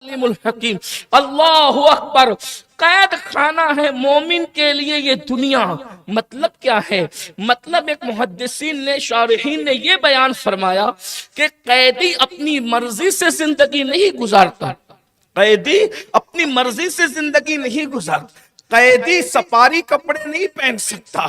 علیم الحکیم۔ اللہ اکبر۔ قید خانہ ہے مومن کے لیے یہ دنیا۔ مطلب کیا ہے؟ مطلب ایک محدثین نے، شارحین نے یہ بیان فرمایا کہ قیدی اپنی مرضی سے زندگی نہیں گزارتا، قیدی اپنی مرضی سے زندگی نہیں گزارتا، قیدی سپاری کپڑے نہیں پہن سکتا،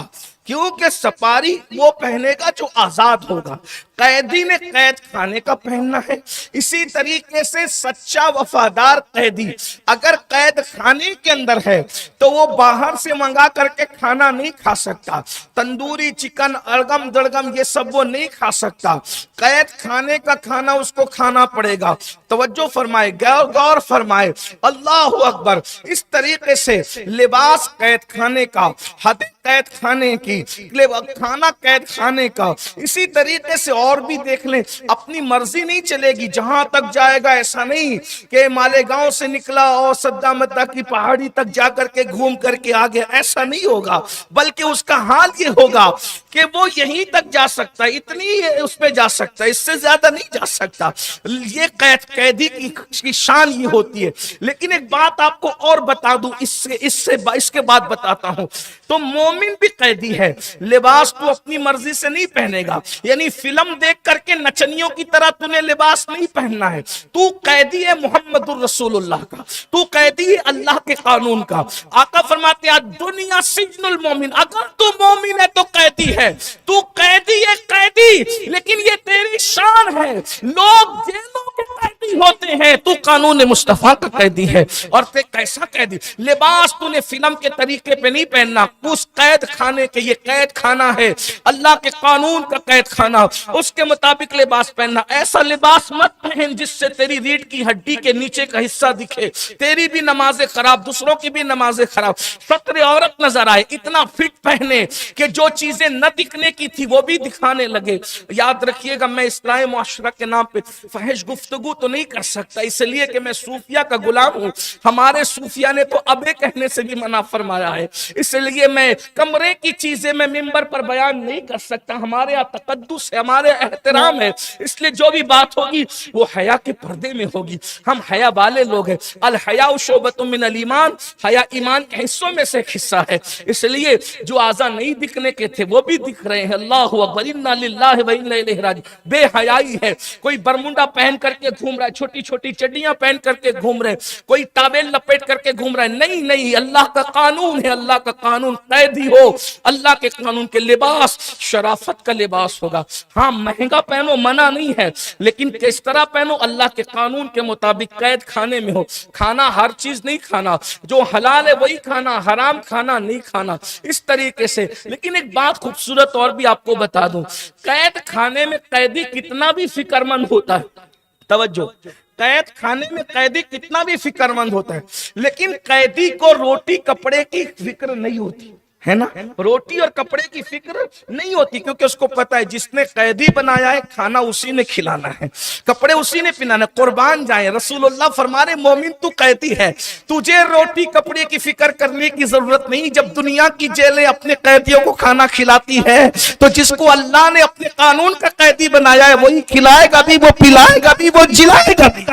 کیونکہ سپاری وہ پہنے گا جو آزاد ہوگا، قیدی نے قید خانے کا پہننا ہے۔ اسی طریقے سے سچا وفادار قیدی اگر قید خانے کے اندر ہے تو وہ باہر سے منگا کر کے کھانا نہیں کھا سکتا، تندوری چکن ارگم دڑگم یہ سب وہ نہیں کھا سکتا، قید خانے کا کھانا اس کو کھانا پڑے گا۔ توجہ فرمائے، غور فرمائے، اللہ اکبر۔ اس طریقے سے لباس قید خانے کا، حد قید خانے کی، کھانا قید خانے کا، اسی طریقے سے اور بھی دیکھ لیں، اپنی مرضی نہیں چلے گی، جہاں تک جائے گا ایسا نہیں کہ مالیگاؤں سے نکلا اور سدا مدہ کی پہاڑی تک جا کر کے گھوم کر کے آگے، ایسا نہیں ہوگا، بلکہ اس کا حال یہ ہوگا کہ وہ یہیں تک جا سکتا ہے، اتنی اس پہ جا سکتا ہے، اس سے زیادہ نہیں جا سکتا۔ یہ قیدی کی شان یہ ہوتی ہے۔ لیکن ایک بات آپ کو اور بتا دوں، اس کے بعد بتاتا ہوں، تو مومن بھی قیدی ہے، لباس تو اپنی مرضی سے نہیں پہنے گا، یعنی فلم دیکھ کر کے نچنیوں کی طرح تو نے لباس نہیں پہننا ہے، تو قیدی ہے محمد الرسول اللہ کا، تو قیدی ہے اللہ کے قانون کا۔ آقا فرماتے ہیں دنیا سجن المومن، اگر تو مومن ہے تو قیدی ہے، تو قیدی ہے قیدی، لیکن یہ تیری شان ہے، لوگ جیلوں کے قیدی ہوتے ہیں، تو قانون مصطفیٰ کا قیدی ہے۔ اور پھر کیسا قیدی؟ لباس تو نے فلم کے طریقے پہ نہیں پہننا، اس قید خانے کے، یہ قید خانہ ہے اللہ کے قانون کا قید خانہ، اس کے مطابق لباس پہننا۔ ایسا لباس مت پہن جس سے تیری ریڑھ کی ہڈی کے نیچے کا حصہ دکھے، تیری بھی نمازیں خراب، دوسروں کی بھی نمازیں خراب، سطر عورت نظر آئے، اتنا فٹ پہنے کہ جو چیزیں نہ دکھنے کی تھی وہ بھی دکھانے لگے۔ یاد رکھیے گا، میں اصلاح معاشرہ کے نام پہ فحش گفتگو تو نہیں کر سکتا، اس لیے کہ میں صوفیہ کا غلام ہوں، ہمارے صوفیہ نے تو ابے کہنے سے بھی منع فرمایا ہے، اس لیے میں کمرے کی چیزیں میں ممبر پر بیان نہیں کر سکتا، ہمارے یہاں تقدس ہے، ہمارے احترام ہے، اس لیے جو بھی بات ہوگی وہ حیا کے پردے میں ہوگی، ہم حیا والے لوگ ہیں۔ الحیاء شعبۃ من الایمان، حیا ایمان کے حصوں میں سے ایک حصہ ہے، اس لیے جو اعضاء نہیں دکھنے کے تھے وہ بھی دکھ رہے ہیں۔ اللہ اکبر، انا للہ و انا الیہ راجعون۔ بے حیائی ہے، کوئی برمنڈا پہن کر کے گھوم رہا ہے، چھوٹی چھوٹی چڈیاں پہن کر کے گھوم رہے ہیں، کوئی ٹاویل لپیٹ کر کے گھوم رہا ہے، نہیں نہیں، اللہ کا قانون ہے، اللہ کا قانون، قیدی ہو اللہ کے قانون کے، لباس شرافت کا لباس ہوگا، ہاں مہنگا پہنو منع نہیں ہے، لیکن کس طرح پہنو؟ اللہ کے قانون کے مطابق، قید خانے میں ہو، کھانا ہر چیز نہیں کھانا، جو حلال ہے وہی کھانا، حرام کھانا نہیں کھانا، اس طریقے سے۔ لیکن ایک بات خوبصورت اور بھی آپ کو بتا دوں، قید خانے میں قیدی کتنا بھی فکر مند ہوتا ہے، توجہ، قید خانے میں قیدی کتنا بھی فکر مند ہوتا ہے، لیکن قیدی کو روٹی کپڑے کی فکر نہیں ہوتی ہے نا، روٹی اور کپڑے کی فکر نہیں ہوتی، کیونکہ اس کو پتا ہے جس نے قیدی بنایا ہے کھانا اسی نے کھلانا ہے، کپڑے اسی نے پہنانا ہے، قربان جائیں، رسول اللہ فرما رہے مومن تو قیدی ہے، تجھے روٹی کپڑے کی فکر کرنے کی ضرورت نہیں، جب دنیا کی جیلیں اپنے قیدیوں کو کھانا کھلاتی ہے تو جس کو اللہ نے اپنے قانون کا قیدی بنایا ہے وہی کھلائے گا بھی، وہ پلائے گا بھی، وہ جلائے گا بھی۔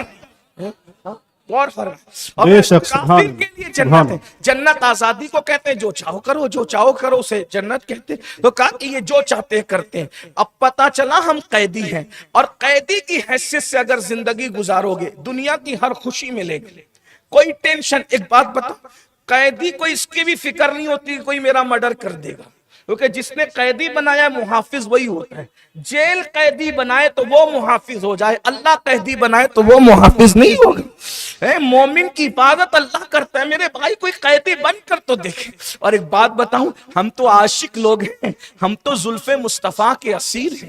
غور فرمائیں، اور کافر کے لیے جنت ہے، جنت آزادی کو کہتے ہیں، جو چاہو کرو، جو چاہو کرو اسے جنت کہتے ہیں، تو کہا کہ یہ جو چاہتے ہیں کرتے ہیں۔ اب پتا چلا ہم قیدی ہیں، اور قیدی کی حیثیت سے اگر زندگی گزارو گے دنیا کی ہر خوشی ملے گی، کوئی ٹینشن۔ ایک بات بتا، قیدی کو اس کی بھی فکر نہیں ہوتی کہ کوئی میرا مرڈر کر دے گا، کیونکہ جس نے قیدی بنایا محافظ وہی ہوتا ہے، جیل قیدی بنائے تو وہ محافظ ہو جائے، اللہ قیدی بنائے تو وہ محافظ نہیں ہوگا۔ مومن کی حفاظت اللہ کرتا ہے، میرے بھائی کوئی قیدی بن کر تو دیکھیں۔ اور ایک بات بتاؤں، ہم تو عاشق لوگ ہیں، ہم تو زلف مصطفیٰ کے اسیر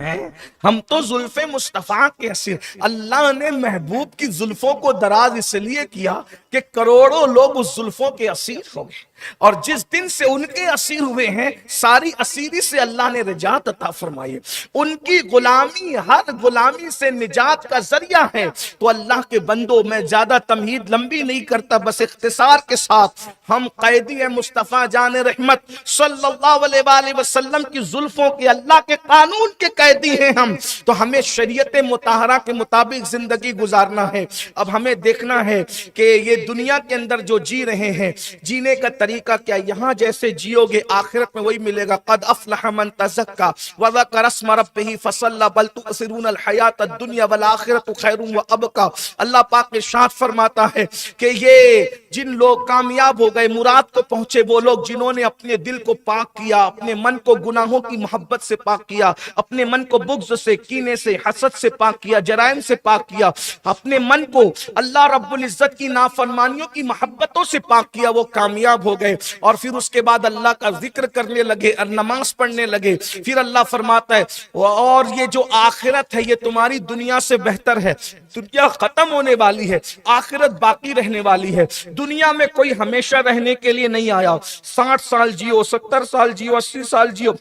ہیں، ہم تو زلف مصطفیٰ کے اسیر۔ اللہ نے محبوب کی زلفوں کو دراز اس لیے کیا کہ کروڑوں لوگ اس زلفوں کے اسیر ہو گئے۔ اور جس دن سے ان کے اسیر ہوئے ہیں ساری اسیری سے اللہ نے نجات عطا فرمائی ہے۔ ان کی غلامی ہر غلامی سے نجات کا ذریعہ ہے۔ تو اللہ کے بندوں، میں زیادہ تمہید لمبی نہیں کرتا، بس اختصار کے ساتھ ہم قیدی مصطفیٰ جان رحمت صلی اللہ علیہ وآلہ وسلم کی زلفوں کے، اللہ کے قانون کے قیدی ہیں ہم، تو ہمیں شریعت مطہرہ کے مطابق زندگی گزارنا ہے۔ اب ہمیں دیکھنا ہے کہ یہ دنیا کے اندر جو جی رہے ہیں، جینے کا طریقہ کیا؟ یہاں جیسے جیو گے آخرت میں وہی ملے گا۔ قد افلح من تزکا وذکر اسم ربہ فصلی بل تؤثرون الحیات الدنیا والآخرۃ خیر وابقی۔ اللہ پاک ارشاد فرماتا ہے کہ یہ جن لوگ کامیاب ہو گئے، مراد کو پہنچے، وہ لوگ جنہوں نے اپنے دل کو پاک کیا، اپنے من کو گناہوں کی محبت سے پاک کیا، اپنے من کو بغض سے، کینے سے، حسد سے پاک کیا، جرائم سے پاک کیا، اپنے من کو اللہ رب العزت کی نافرمانیوں کی محبتوں سے پاک کیا، وہ کامیاب ہو گئے۔ اور پھر اس کے بعد اللہ کا ذکر کرنے لگے اور نماز پڑھنے لگے۔ پھر اللہ فرماتا ہے اور یہ جو آخرت ہے یہ تمہاری دنیا سے بہتر ہے۔ دنیا ختم ہونے والی ہے، آخرت باقی رہنے والی ہے۔ دنیا میں کوئی ہمیشہ رہنے کے لیے نہیں آیا۔ 60 سال جیو، 70 سال جیو، 80 سال جیو،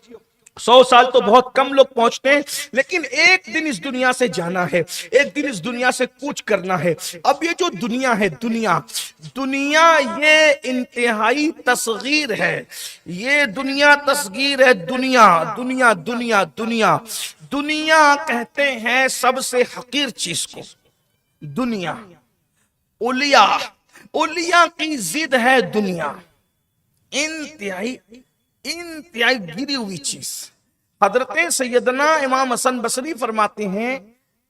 100 سال تو بہت کم لوگ پہنچتے ہیں، لیکن ایک دن اس دنیا سے جانا ہے، ایک دن اس دنیا سے کوچ کرنا ہے۔ اب یہ جو دنیا ہے، دنیا یہ انتہائی تصغیر ہے، یہ دنیا تصغیر ہے۔ دنیا کہتے ہیں سب سے حقیر چیز کو۔ دنیا اولیاء کی ضد ہے دنیا، انتہائی گری ہوئی چیز۔ حضرت سیدنا امام حسن بصری فرماتے ہیں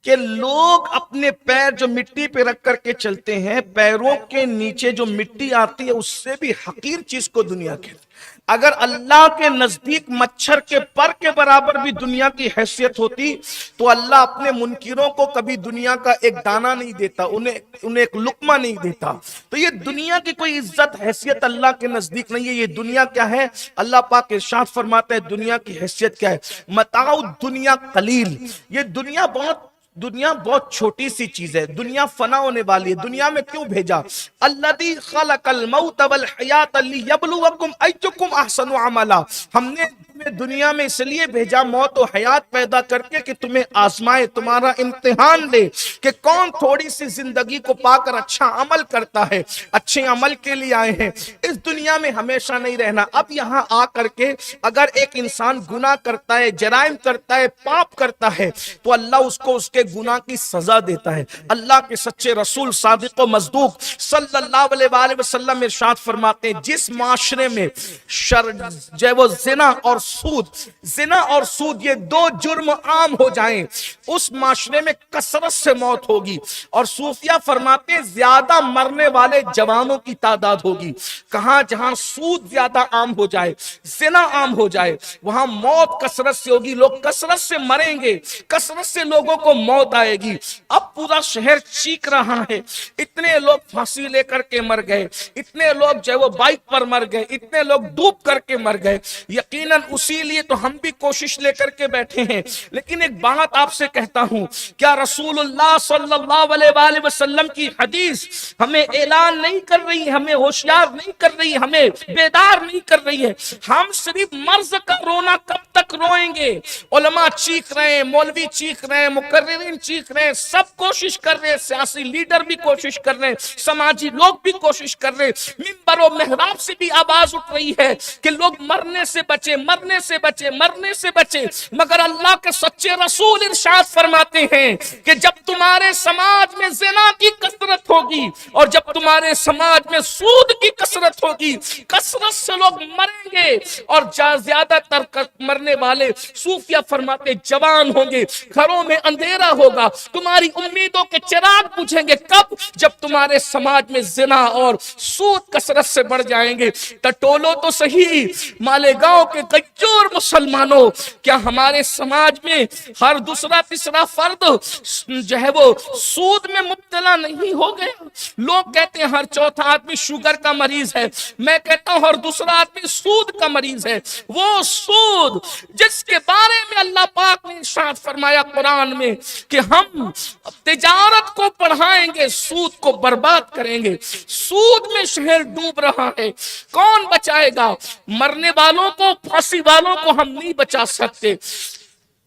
کہ لوگ اپنے پیر جو مٹی پہ رکھ کر کے چلتے ہیں، پیروں کے نیچے جو مٹی آتی ہے اس سے بھی حقیر چیز کو دنیا کہتے ہیں۔ اگر اللہ کے نزدیک مچھر کے پر کے برابر بھی دنیا کی حیثیت ہوتی تو اللہ اپنے منکروں کو کبھی دنیا کا ایک دانہ نہیں دیتا، انہیں ایک لقمہ نہیں دیتا۔ تو یہ دنیا کی کوئی عزت حیثیت اللہ کے نزدیک نہیں ہے۔ یہ دنیا کیا ہے؟ اللہ پاک ارشاد فرماتا ہے دنیا کی حیثیت کیا ہے؟ متاع الدنیا قلیل۔ یہ دنیا بہت چھوٹی سی چیز ہے، دنیا فنا ہونے والی ہے۔ دنیا میں کیوں بھیجا؟ الذی خلق الموت والحیات لیبلوکم ایکم احسن عملا۔ ہم نے تمہیں دنیا میں اس لیے بھیجا موت و حیات پیدا کر کے کہ تمہیں آزمائے، تمہارا امتحان لے کہ کون تھوڑی سی زندگی کو پا کر اچھا عمل کرتا ہے۔ اچھے عمل کے لیے آئے ہیں، اس دنیا میں ہمیشہ نہیں رہنا۔ اب یہاں آ کر کے اگر ایک انسان گناہ کرتا ہے، جرائم کرتا ہے، پاپ کرتا ہے تو اللہ اس کو اس کے گناہ کی سزا دیتا ہے۔ اللہ کے سچے رسول صادق و مصدوق صلی اللہ علیہ وآلہ وسلم ارشاد فرماتے ہیں جس معاشرے میں وہ زنا اور سود یہ دو جرم عام ہو جائیں اس معاشرے میں کثرت سے موت ہوگی۔ اور صوفیہ فرماتے ہیں زیادہ مرنے والے جوانوں کی تعداد ہوگی۔ کہاں؟ جہاں سود زیادہ عام ہو جائے، زنا عام ہو جائے، وہاں موت کثرت سے ہوگی، لوگ کثرت سے مریں گے، کثرت سے لوگوں کو موت آئے گی۔ اب پورا شہر چیخ رہا ہے، اتنے لوگ پھانسی لے کر کے مر گئے، اتنے لوگ جو ہے وہ بائک پر مر گئے، اتنے لوگ ڈوب کر کے مر گئے۔ یقیناً اسی لیے تو ہم بھی کوشش لے کر کے بیٹھے ہیں۔ لیکن ایک بات آپ سے کہتا ہوں، کیا رسول اللہ صلی اللہ علیہ وآلہ وسلم کی حدیث ہمیں اعلان نہیں کر رہی، ہمیں ہوشیار نہیں کر رہی، ہمیں بیدار نہیں کر رہی ہے؟ ہم صرف مرض کا رونا کب تک روئیں گے؟ علماء چیخ رہے ہیں، مولوی چیخ رہے ہیں، مقررین چیخ رہے ہیں، سب کوشش کر رہے ہیں، سیاسی لیڈر بھی کوشش کر رہے ہیں، سماجی لوگ بھی کوشش کر رہے ہیں، منبر و محراب سے بھی آواز اٹھ رہی ہے کہ لوگ مرنے سے بچے، مرنے سے بچے، مرنے سے بچے۔ مگر اللہ کے سچے رسول ارشاد فرماتے ہیں کہ جب تمہارے سماج میں زنا کی کثرت ہوگی اور جب تمہارے سماج میں سود کی کثرت ہوگی، کثرت سے لوگ مریں گے اور زیادہ تر مرنے والے صوفیہ فرماتے جوان ہوں گے، گھروں میں اندھیرا ہوگا، تمہاری امیدوں کے چراغ بجھیں گے۔ کب؟ جب تمہارے سماج میں زنا اور سود کثرت سے بڑھ جائیں گے۔ ٹٹولو تو صحیح، مالیگاؤں کے غجور مسلمانوں، کیا ہمارے سماج میں ہر دوسرا تیسرا فرد جو ہے وہ سود میں مبتلا نہیں ہو گیا؟ لوگ کہتے ہیں ہر چوتھا آدمی شوگر کا مریض ہے، میں کہتا ہوں ہر دوسرا آدمی سود کا مریض ہے۔ وہ سود جس کے بارے میں اللہ پاک نے ارشاد فرمایا قرآن میں کہ ہم تجارت کو بڑھائیں گے، سود کو برباد کریں گے۔ سود میں شہر ڈوب رہا ہے، کون بچائے گا؟ مرنے والوں کو، پھانسی والوں کو ہم نہیں بچا سکتے،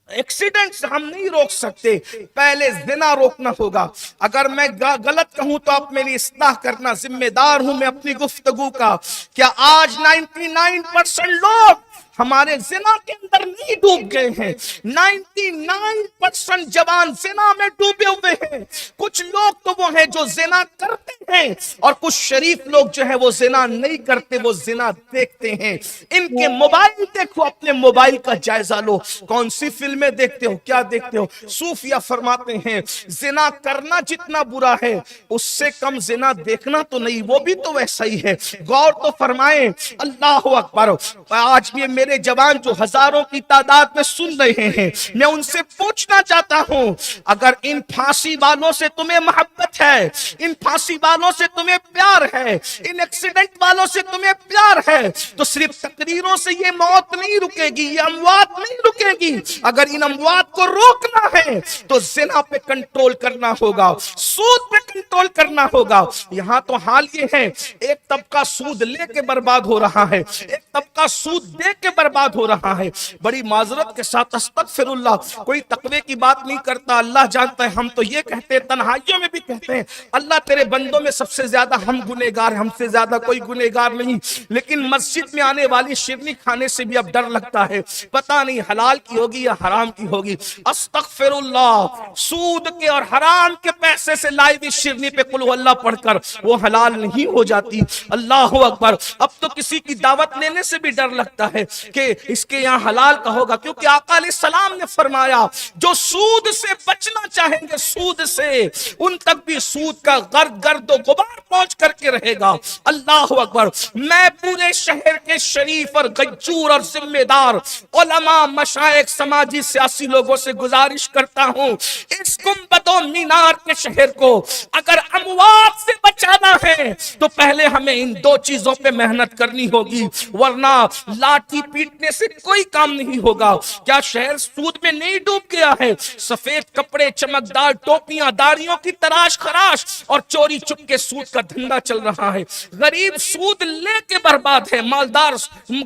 ایکسیڈنٹس ہم نہیں روک سکتے، پہلے زنا روکنا ہوگا۔ اگر میں غلط کہوں تو آپ میری اصلاح کرنا، ذمہ دار ہوں میں اپنی گفتگو کا۔ کیا آج 99% لوگ ہمارے زنا کے اندر نہیں ڈوب گئے ہیں؟ 99% جوان زنا میں ڈوبے ہوئے ہیں۔ کچھ لوگ تو وہ ہیں جو زنا کرتے ہیں، اور کچھ شریف لوگ جو ہے وہ زنا نہیں کرتے، وہ زنا دیکھتے ہیں۔ ان کے موبائل دیکھو، اپنے موبائل کا جائزہ لو، کون سی فلمیں دیکھتے ہو، کیا دیکھتے ہو؟ صوفیہ فرماتے ہیں زنا کرنا جتنا برا ہے اس سے کم زنا دیکھنا تو نہیں، وہ بھی تو ویسا ہی ہے۔ غور تو فرمائیں، اللہ اکبر۔ آج بھی میرے جوان جو ہزاروں کی تعداد میں سن رہے ہیں، میں ان سے پوچھنا چاہتا ہوں، اگر ان پھانسی والوں سے تمہیں محبت ہے، ان پھانسی والوں سے تمہیں پیار ہے، ان ایکسیڈنٹ والوں سے تمہیں پیار ہے، تو صرف تقریروں سے یہ موت نہیں رکے گی، یہ اموات نہیں رکے گی۔ اگر ان اموات کو روکنا ہے تو زنا پہ کنٹرول کرنا ہوگا، سود پہ کنٹرول کرنا ہوگا۔ یہاں تو حال یہ ہے، ایک طبقہ سود لے کے برباد ہو رہا ہے، ایک طبقہ سود دے کے برباد ہو رہا ہے۔ بڑی معذرت کے ساتھ استغفر اللہ، کوئی تقوی کی بات نہیں کرتا، اللہ جانتا ہے۔ ہم تو یہ کہتے ہیں، تنہائیوں میں بھی کہتے ہیں، اللہ تیرے بندوں میں سب سے زیادہ ہم گنہگار ہیں، ہم سے زیادہ کوئی گنہگار نہیں۔ لیکن مسجد میں آنے والی شیرنی کھانے سے بھی اب ڈر لگتا ہے، پتہ نہیں حلال کی ہوگی یا حرام کی ہوگی۔ استغفر اللہ، سود کے اور حرام کے پیسے سے لائی ہوئی شیرنی پہ قل ہو اللہ پڑھ کر وہ حلال نہیں ہو جاتی۔ اللہ اکبر۔ اب تو کسی کی دعوت لینے سے بھی ڈر لگتا ہے کہ اس کے یہاں حلال کا ہوگا، کیونکہ آقا علیہ السلام نے فرمایا جو سود سے بچنا چاہیں گے، سود سے، ان تک بھی سود کا گرد و غبار پہنچ کر کے رہے گا۔ اللہ اکبر۔ میں پورے شہر کے شریف اور غجور اور ذمہ دار علماء، مشائخ، سماجی سیاسی لوگوں سے گزارش کرتا ہوں، اس گنبد و مینار کے شہر کو اگر اموات سے بچانا ہے تو پہلے ہمیں ان دو چیزوں پہ محنت کرنی ہوگی، ورنہ لاٹھی پیٹنے سے کوئی کام نہیں ہوگا۔ کیا شہر سود میں نہیں ڈوب گیا ہے؟ سفید کپڑے، چمکدار ٹوپیاں، داڑیوں کی تراش خراش اور چوری چپ کے سود کا دھندا چل رہا ہے۔ غریب سود لے کے برباد ہے، مالدار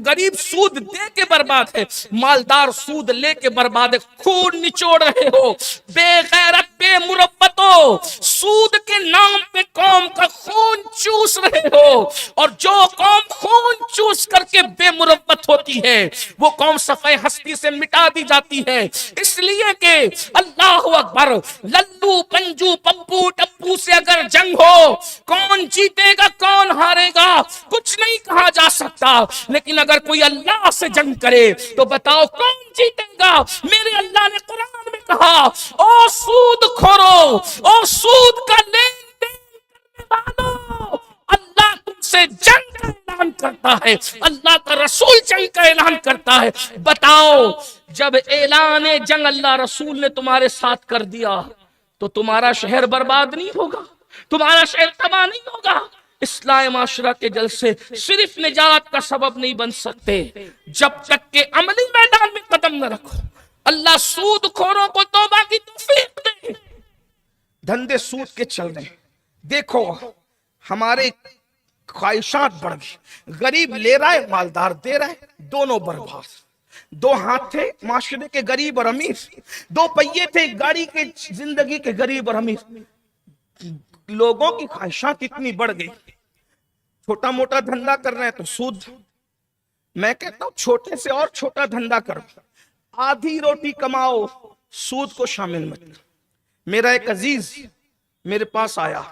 غریب سود دے کے برباد ہے، مالدار سود لے کے برباد ہے۔ خون نچوڑ رہے ہو، بے غیرت، بے مربتو، سود کے نام پہ قوم کا خون چوس رہے ہو، اور جو قوم خون چوس کر کے بے مربت ہوتی ہے وہ قوم صفحہ ہستی سے مٹا دی جاتی ہے، اس لیے کہ اللہ اکبر، للو، پنجو، پپو، ٹپو سے اگر جنگ ہو، کون جیتے گا کون ہارے گا کچھ نہیں کہا جا سکتا، لیکن اگر کوئی اللہ سے جنگ کرے تو بتاؤ کون جیتے گا؟ میرے اللہ نے قرآن میں کہا، او سود خورو، او سود کا لین دین کرنے والو، اللہ تم سے جنگ کا اعلان کرتا ہے، اللہ کا رسول جنگ کا اعلان کرتا ہے۔ بتاؤ جب اعلان جنگ اللہ رسول نے تمہارے ساتھ کر دیا تو تمہارا شہر برباد نہیں ہوگا، تمہارا شہر تباہ نہیں ہوگا۔ اصلاح معاشرہ کے جلسے صرف نجات کا سبب نہیں بن سکتے جب تک کہ عملی میدان میں قدم نہ رکھو۔ اللہ سود خوروں کو توبہ کی توفیق دے۔ دھندے سود کے چل رہے ہیں، دیکھو ہمارے خواہشات بڑھ گئی، غریب لے رہا ہے، مالدار دے رہا ہے، دونوں برباد۔ دو ہاتھ تھے معاشرے کے غریب اور امیر، دو پہیے تھے گاڑی کے زندگی کے غریب اور امیر۔ لوگوں کی خواہشات اتنی بڑھ گئی، چھوٹا موٹا دھندا کر رہے ہیں تو سود۔ میں کہتا ہوں چھوٹے سے اور چھوٹا دھندا کرو، آدھی روٹی کماؤ، سود کو شامل مت کرو۔ میرا ایک عزیز میرے پاس آیا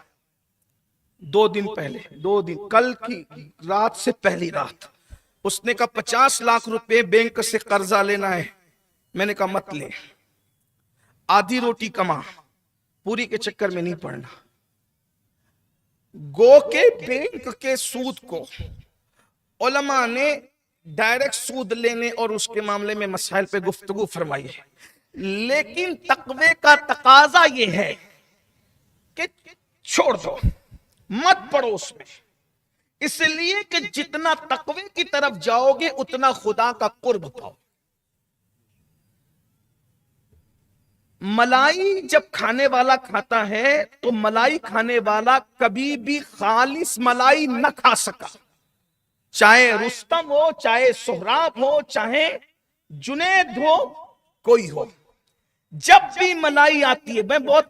2 دن پہلے، 2 دن، کل کی رات سے پہلی رات، اس نے کہا 50 لاکھ روپے بینک سے قرضہ لینا ہے۔ میں نے کہا مت لے، آدھی روٹی کما، پوری کے چکر میں نہیں پڑنا۔ گو کے بینک کے سود کو علماء نے ڈائریکٹ سود لینے اور اس کے معاملے میں مسائل پہ گفتگو فرمائی ہے، لیکن تقوی کا تقاضا یہ ہے کہ چھوڑ دو، مت پڑو اس میں، اس لیے کہ جتنا تقوی کی طرف جاؤ گے اتنا خدا کا قرب پاؤ۔ ملائی جب کھانے والا کھاتا ہے تو ملائی کھانے والا کبھی بھی خالص ملائی نہ کھا سکا، چاہے رستم ہو، چاہے سہراب ہو، چاہے جنید ہو، کوئی ہو، جب بھی ملائی آتی ہے، میں بہت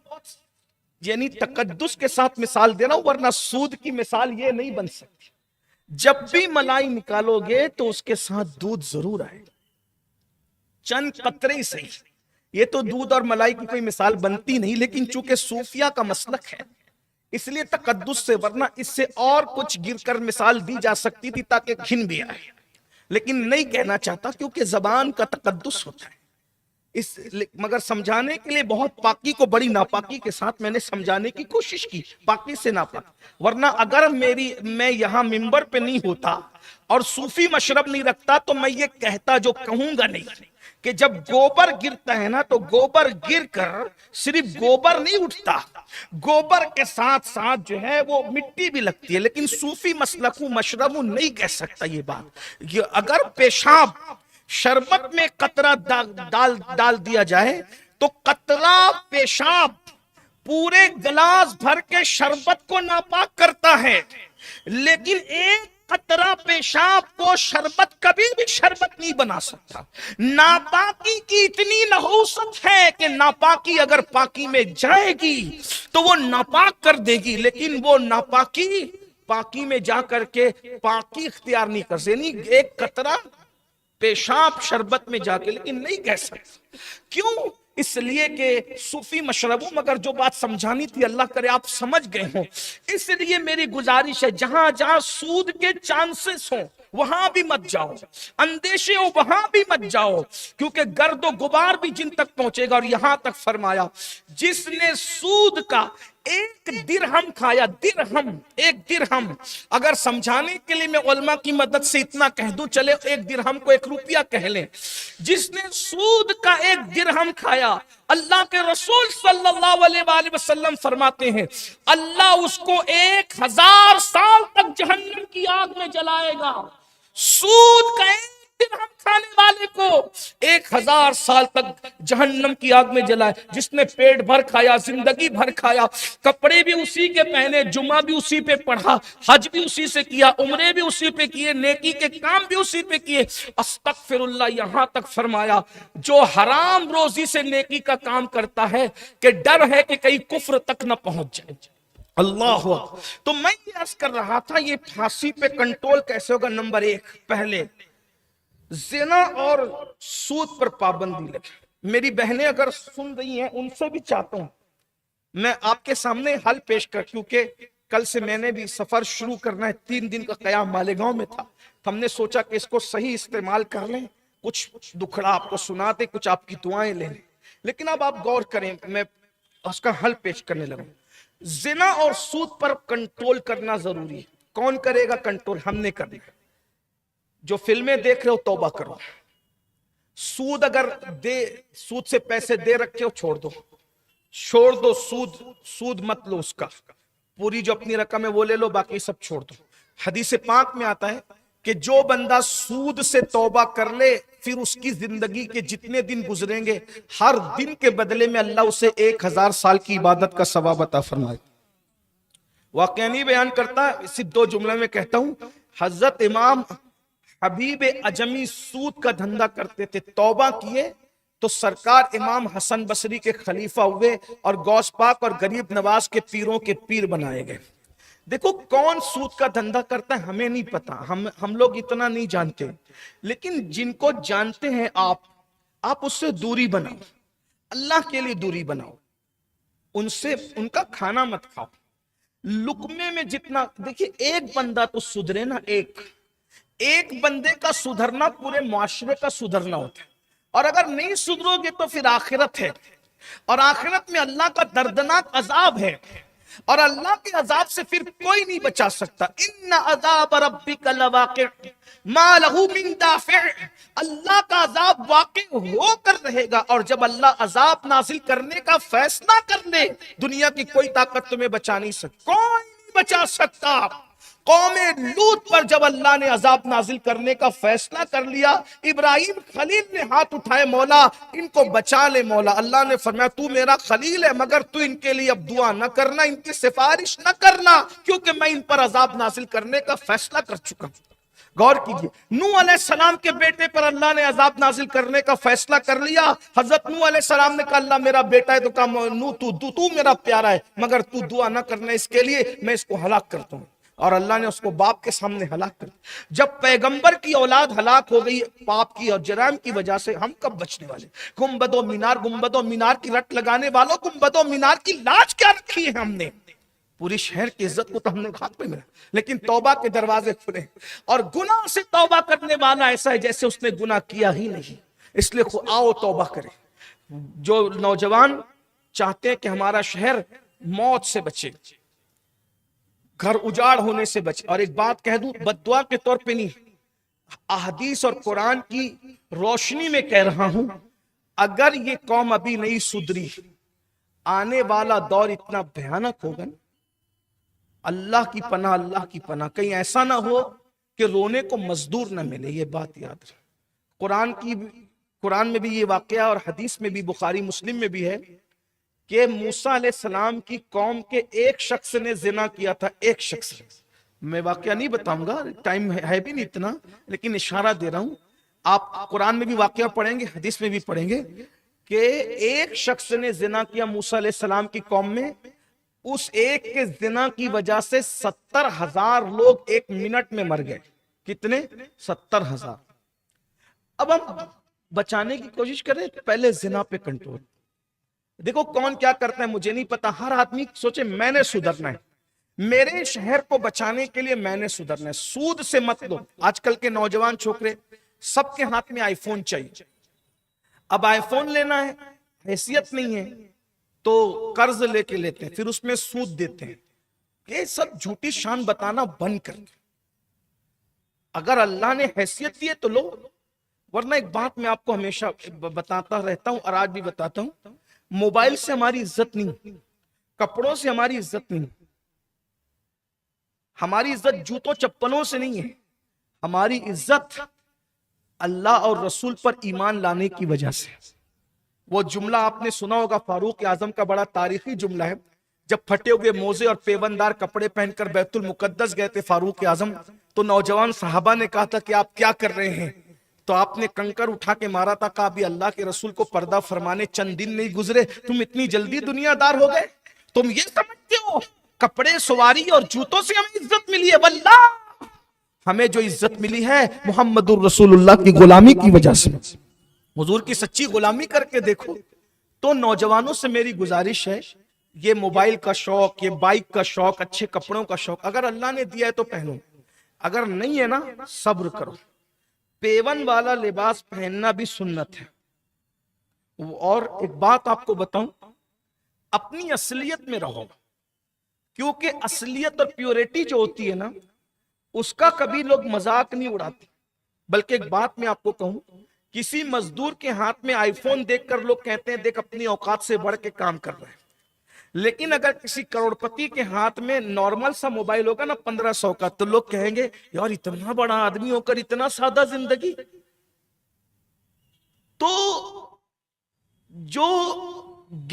یعنی تقدس کے ساتھ مثال دے رہا ہوں ورنہ سود کی مثال یہ نہیں بن سکتی، جب بھی ملائی نکالو گے تو اس کے ساتھ دودھ ضرور آئے، چند قطرے ہی صحیح۔ یہ تو دودھ اور ملائی کی کوئی مثال بنتی نہیں، لیکن چونکہ صوفیہ کا مسلک ہے اس لیے تقدس سے، ورنہ اس سے اور کچھ گر کر مثال دی جا سکتی تھی تاکہ گھن بھی آئے، لیکن نہیں کہنا چاہتا کیونکہ زبان کا تقدس ہوتا ہے۔ مگر سمجھانے کے لیے بہت پاکی کو بڑی ناپاکی کے ساتھ میں نے سمجھانے کی کوشش کی، پاکی سے ناپاک، ورنہ اگر میں یہاں ممبر پہ نہیں ہوتا اور صوفی مشرب نہیں رکھتا تو میں یہ کہتا جو کہوں گا نہیں، کہ جب گوبر گرتا ہے نا تو گوبر گر کر صرف گوبر نہیں اٹھتا، گوبر کے ساتھ ساتھ جو ہے وہ مٹی بھی لگتی ہے، لیکن صوفی مسلکوں مشربوں نہیں کہہ سکتا یہ بات۔ اگر پیشاب شربت میں قطرہ ڈال دیا جائے تو قطرہ پیشاب پورے گلاس بھر کے شربت کو ناپاک کرتا ہے، لیکن ایک قطرہ پیشاب کو شربت کبھی بھی شربت نہیں بنا سکتا۔ ناپاکی کی اتنی نحوست ہے کہ ناپاکی اگر پاکی میں جائے گی تو وہ ناپاک کر دے گی، لیکن وہ ناپاکی پاکی میں جا کر کے پاکی اختیار نہیں کر سکتی، یعنی ایک قطرہ پیشاب شربت میں جا کے، لیکن نہیں کہہ سکتے۔ کیوں؟ اس لیے کہ صوفی مشربوں، مگر جو بات سمجھانی تھی اللہ کرے آپ سمجھ گئے ہوں، اس لیے میری گزارش ہے جہاں جہاں سود کے چانسز ہوں وہاں بھی مت جاؤ، اندیشے ہو وہاں بھی مت جاؤ، کیونکہ گرد و غبار بھی جن تک پہنچے گا۔ اور یہاں تک فرمایا جس نے سود کا ایک درہم کھایا، درہم، ایک درہم، اگر سمجھانے کے لیے میں علماء کی مدد سے اتنا کہہ دوں، چلے ایک درہم کو 1 روپیہ کہہ لیں، جس نے سود کا ایک درہم کھایا، اللہ کے رسول صلی اللہ علیہ وآلہ وسلم فرماتے ہیں اللہ اس کو 1000 سال تک جہنم کی آگ میں جلائے گا۔ سود کا ایک درہم کھانے والے کو 1000 سال تک جہنم کی آگ میں جلائے۔ جس نے پیٹ بھر کھایا، زندگی بھر کھایا، کپڑے بھی اسی کے پہنے، جمعہ بھی اسی پہ پڑھا، حج بھی اسی سے کیا، عمرے بھی اسی پہ کیے، نیکی کے کام بھی اسی پہ کیے، استغفر اللہ، یہاں تک فرمایا جو حرام روزی سے نیکی کا کام کرتا ہے کہ ڈر ہے کہ کہیں کفر تک نہ پہنچ جائے۔ اللہ اکبر۔ تو میں یہ عرض کر رہا تھا یہ پھانسی پہ کنٹرول کیسے ہوگا؟ نمبر 1، پہلے زنا اور سود پر پابندی لگے۔ میری بہنیں اگر سن رہی ہیں ان سے بھی چاہتا ہوں میں آپ کے سامنے حل پیش کر، کیونکہ کل سے میں نے بھی سفر شروع کرنا ہے، 3 دن کا قیام مالیگاؤں میں تھا، ہم نے سوچا کہ اس کو صحیح استعمال کر لیں، کچھ دکھڑا آپ کو سناتے، کچھ آپ کی دعائیں لیں، لیکن اب آپ غور کریں، میں اس کا حل پیش کرنے لگا۔ زنا اور سود پر کنٹرول کرنا ضروری ہے۔ کون کرے گا کنٹرول؟ ہم نے کرنا ہے۔ جو فلمیں دیکھ رہے ہو توبہ کرو، سود اگر سود سے پیسے دے رکھے ہو چھوڑ دو، سود مت لو، اس کا پوری جو اپنی رقم ہے وہ لے لو، باقی سب چھوڑ دو۔ حدیث پاک میں آتا ہے کہ جو بندہ سود سے توبہ کر لے پھر اس کی زندگی کے جتنے دن گزریں گے ہر دن کے بدلے میں اللہ اسے 1000 سال کی عبادت کا ثواب عطا فرمائے۔ واقعہ نہیں بیان کرتا، صرف 2 جملے میں کہتا ہوں، حضرت امام حبیب اجمی سود کا دھندا کرتے تھے، توبہ کیے تو سرکار امام حسن بصری کے خلیفہ ہوئے اور غوث پاک اور غریب نواز کے پیروں کے پیر بنائے گئے۔ دیکھو کون سود کا دھندا کرتا ہے ہمیں نہیں پتا، ہم لوگ اتنا نہیں جانتے، لیکن جن کو جانتے ہیں آپ اس سے دوری بناؤ، اللہ کے لیے دوری بناؤ، ان کا کھانا مت کھاؤ، لقمے میں جتنا، دیکھیے ایک بندہ تو سدھرے نا، ایک بندے کا سدھرنا پورے معاشرے کا سدھرنا ہوتا ہے، اور اگر نہیں سدھرو گے تو پھر آخرت ہے، اور آخرت میں اللہ کا دردناک عذاب ہے۔ اور اللہ کے عذاب سے پھر کوئی نہیں بچا سکتا. ان عذاب ربک لواقع ما لہ من دافع. اللہ کا عذاب واقع ہو کر رہے گا، اور جب اللہ عذاب نازل کرنے کا فیصلہ کر لے، دنیا کی کوئی طاقت تمہیں بچا نہیں سکتی، کوئی نہیں بچا سکتا. قوم لوط پر جب اللہ نے عذاب نازل کرنے کا فیصلہ کر لیا، ابراہیم خلیل نے ہاتھ اٹھائے، مولا ان کو بچا لے مولا. اللہ نے فرمایا تو میرا خلیل ہے، مگر تو ان کے لیے اب دعا نہ کرنا، ان کی سفارش نہ کرنا، کیونکہ میں ان پر عذاب نازل کرنے کا فیصلہ کر چکا ہوں. غور کیجئے، نوح علیہ السلام کے بیٹے پر اللہ نے عذاب نازل کرنے کا فیصلہ کر لیا. حضرت نوح علیہ السلام نے کہا اللہ میرا بیٹا ہے، تو کہا نوح تو میرا پیارا ہے، مگر تو دعا نہ کرنا اس کے لیے، میں اس کو ہلاک کرتا ہوں. اور اللہ نے اس کو باپ کے سامنے ہلاک کر دیا. جب پیغمبر کی اولاد ہلاک ہو گئی پاپ کی اور جرائم کی وجہ سے، ہم کب بچنے والے؟ گنبد و مینار کی رٹ لگانے والوں، گنبد و مینار کی لاج کیا رکھی ہے ہم نے؟ پوری شہر کی عزت کو تو ہم نے ہاتھ پہ ملا، لیکن توبہ کے دروازے کھلے، اور گناہ سے توبہ کرنے والا ایسا ہے جیسے اس نے گناہ کیا ہی نہیں. اس لیے آؤ توبہ کریں. جو نوجوان چاہتے ہیں کہ ہمارا شہر موت سے بچے، گھر اجاڑ ہونے سے بچے، اور ایک بات کہہ دوں، بد دعا کے طور پہ نہیں، احادیث اور قرآن کی روشنی میں کہہ رہا ہوں، اگر یہ قوم ابھی نہیں سدھری، آنے والا دور اتنا بھیانک ہوگا. اللہ کی پناہ، کہیں ایسا نہ ہو کہ رونے کو مزدور نہ ملے. یہ بات یاد رکھ. قرآن میں بھی یہ واقعہ اور حدیث میں بھی، بخاری مسلم میں بھی ہے کہ موسیٰ علیہ السلام کی قوم کے ایک شخص نے زنا کیا تھا. ایک شخص، میں واقعہ نہیں بتاؤں گا، ٹائم ہے بھی نہیں اتنا، لیکن اشارہ دے رہا ہوں. آپ قرآن میں بھی واقعہ پڑھیں گے، حدیث میں بھی پڑھیں گے کہ ایک شخص نے زنا کیا موسیٰ علیہ السلام کی قوم میں. اس ایک کے زنا کی وجہ سے 70,000 لوگ ایک منٹ میں مر گئے. کتنے؟ 70,000. اب ہم بچانے کی کوشش کریں، پہلے زنا پہ کنٹرول. دیکھو کون کیا کرتا ہے مجھے نہیں پتا، ہر آدمی سوچے میں نے سدھرنا ہے، میرے شہر کو بچانے کے لیے میں نے سدھرنا ہے. سود سے مت لو. آج کل کے نوجوان چھوکرے سب کے ہاتھ میں آئی فون چاہیے. اب آئی فون لینا ہے، حیثیت نہیں ہے تو قرض لے کے لیتے ہیں، پھر اس میں سود دیتے ہیں. یہ سب جھوٹی شان بتانا بند کر. اگر اللہ نے حیثیت دی ہے تو لو، ورنہ ایک بات میں آپ کو ہمیشہ بتاتا رہتا ہوں اور آج بھی بتاتا ہوں، موبائل سے ہماری عزت نہیں، کپڑوں سے ہماری عزت نہیں، ہماری عزت جوتوں چپلوں سے نہیں ہے. ہماری عزت اللہ اور رسول پر ایمان لانے کی وجہ سے. وہ جملہ آپ نے سنا ہوگا، فاروق اعظم کا بڑا تاریخی جملہ ہے. جب پھٹے ہوئے موزے اور پیوندار کپڑے پہن کر بیت المقدس گئے تھے فاروق اعظم، تو نوجوان صحابہ نے کہا تھا کہ آپ کیا کر رہے ہیں؟ تو آپ نے کنکر اٹھا کے مارا تھا، کہا بھی اللہ کے رسول کو پردہ فرمانے چند دن نہیں گزرے، تم اتنی جلدی دنیا دار ہو گئے؟ تم یہ سمجھتے ہو کپڑے، سواری اور جوتوں سے ہمیں عزت ملی ہے؟ واللہ ہمیں جو عزت ملی ہے محمد الرسول اللہ کی غلامی کی وجہ سے. حضور کی سچی غلامی کر کے دیکھو. تو نوجوانوں سے میری گزارش ہے، یہ موبائل کا شوق، یہ بائک کا شوق، اچھے کپڑوں کا شوق، اگر اللہ نے دیا ہے تو پہنو، اگر نہیں ہے نا صبر کرو. پیون والا لباس پہننا بھی سنت ہے. اور ایک بات آپ کو بتاؤں، اپنی اصلیت میں رہو، کیونکہ اصلیت اور پیوریٹی جو ہوتی ہے نا، اس کا کبھی لوگ مذاق نہیں اڑاتے. بلکہ ایک بات میں آپ کو کہوں، کسی مزدور کے ہاتھ میں آئی فون دیکھ کر لوگ کہتے ہیں دیکھ اپنی اوقات سے بڑھ کے کام کر رہے ہیں. لیکن اگر کسی کروڑپتی کے ہاتھ میں نارمل سا موبائل ہوگا نا 1500 کا، تو لوگ کہیں گے یار اتنا بڑا آدمی ہو کر اتنا سادہ زندگی. تو جو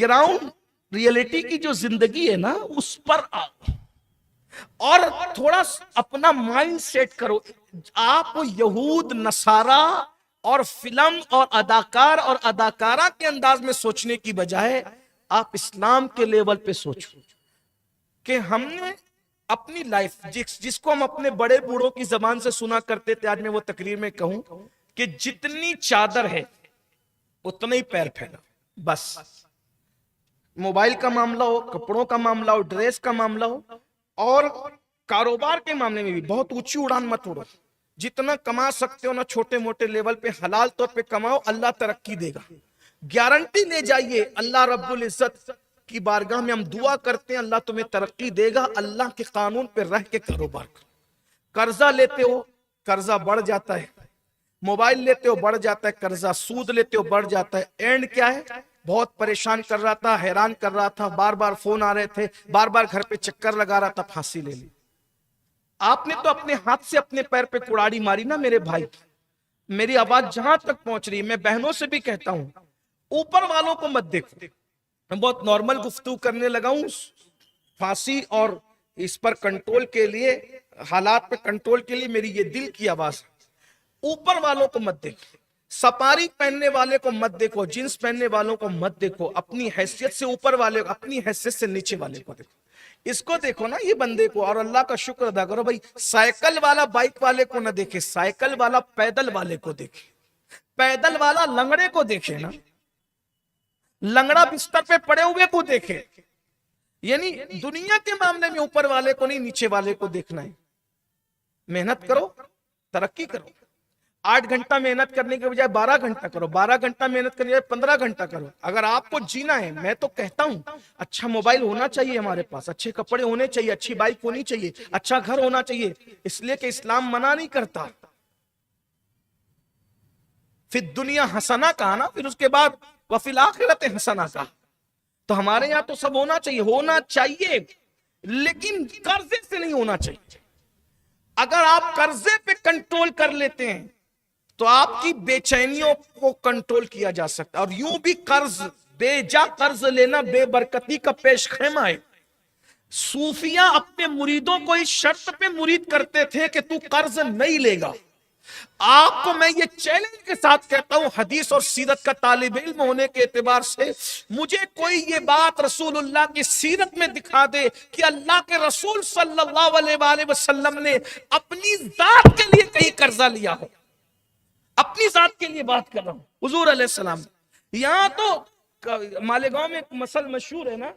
گراؤنڈ ریئلٹی کی جو زندگی ہے نا، اس پر آؤ اور تھوڑا اپنا مائنڈ سیٹ کرو. آپ یہود، نصارہ اور فلم اور اداکار اور اداکارہ کے انداز میں سوچنے کی بجائے آپ اسلام کے لیول پہ سوچو کہ ہم نے اپنی لائف، جس کو ہم اپنے بڑے بوڑھوں کی زبان سے سنا کرتے تھے، آج میں وہ تقریر میں کہوں کہ جتنی چادر ہے اتنا ہی پیر پھیلا. بس موبائل کا معاملہ ہو، کپڑوں کا معاملہ ہو، ڈریس کا معاملہ ہو، اور کاروبار کے معاملے میں بھی بہت اونچی اڑان مت اڑو. جتنا کما سکتے ہو نا چھوٹے موٹے لیول پہ حلال طور پہ کماؤ، اللہ ترقی دے گا. گارنٹی لے جائیے، اللہ رب العزت کی بارگاہ میں ہم دعا کرتے ہیں اللہ تمہیں ترقی دے گا، اللہ کے قانون پہ رہ کے کاروبار کرو۔ قرضہ لیتے ہو قرضہ بڑھ جاتا ہے، موبائل لیتے ہو بڑھ جاتا ہے قرضہ، سود لیتے ہو بڑھ جاتا ہے۔ اینڈ کیا ہے؟ بہت پریشان کر رہا تھا، حیران کر رہا تھا، بار بار فون آ رہے تھے، بار بار گھر پہ چکر لگا رہا تھا، پھانسی لے لی۔ آپ نے تو اپنے ہاتھ سے اپنے پیر پہ کڑاڑی ماری نا میرے بھائی۔ میری آواز جہاں تک پہنچ رہی ہے، میں بہنوں سے بھی کہتا ہوں اوپر والوں کو مت دیکھو۔ میں بہت نارمل گفتگو کرنے لگا ہوں، پھانسی اور اس پر کنٹرول کے لیے، حالات پہ کنٹرول کے لیے میری یہ دل کی آواز ہے۔ اوپر والوں کو مت دیکھو، سپاری پہننے والے کو مت دیکھو، جینس پہننے والوں کو مت دیکھو، اپنی حیثیت سے اوپر والے، اپنی حیثیت سے نیچے والے کو دیکھو۔ اس کو دیکھو نا، یہ بندے کو، اور اللہ کا شکر ادا کرو بھائی۔ سائیکل والا بائک والے کو نہ دیکھے، سائیکل والا پیدل والے کو دیکھے، پیدل والا لنگڑے کو دیکھے نا، لنگڑا بستر پہ پڑے ہوئے کو دیکھے۔ یعنی دنیا کے معاملے میں اوپر والے کو نہیں، نیچے والے کو دیکھنا ہے۔ محنت کرو، ترقی کرو۔ 8 گھنٹہ محنت کرنے کے بجائے 12 گھنٹہ کرو، 12 گھنٹہ محنت کرنے کے بجائے 15 گھنٹہ کرو۔ اگر آپ کو جینا ہے، میں تو کہتا ہوں اچھا موبائل ہونا چاہیے ہمارے پاس، اچھے کپڑے ہونے چاہیے، اچھی بائک ہونی چاہیے، اچھا گھر ہونا چاہیے، اس لیے کہ اسلام منع نہیں کرتا۔ پھر دنیا حسنہ کہا نا، پھر اس کے بعد وفی الآخرت حسنہ کہا۔ تو ہمارے یہاں تو سب ہونا چاہیے، لیکن قرضے سے نہیں ہونا چاہیے۔ اگر آپ قرضے پہ کنٹرول کر لیتے ہیں تو آپ کی بے چینیوں کو کنٹرول کیا جا سکتا ہے۔ اور یوں بھی قرض، بے جا قرض لینا بے برکتی کا پیش خیمہ ہے۔ صوفیہ اپنے مریدوں کو اس شرط پہ مرید کرتے تھے کہ تو قرض نہیں لے گا۔ آپ کو میں یہ چیلنج کے ساتھ کہتا ہوں، حدیث اور سیرت کا طالب علم ہونے کے اعتبار سے، مجھے کوئی یہ بات رسول اللہ کی سیرت میں دکھا دے کہ اللہ کے رسول صلی اللہ علیہ وآلہ وسلم نے اپنی ذات کے لیے کہیں قرضہ لیا ہو۔ اپنی ذات کے لیے بات کر رہا ہوں، حضور علیہ السلام۔ یہاں تو مالیگاؤں میں ایک مسئلہ مشہور ہے نا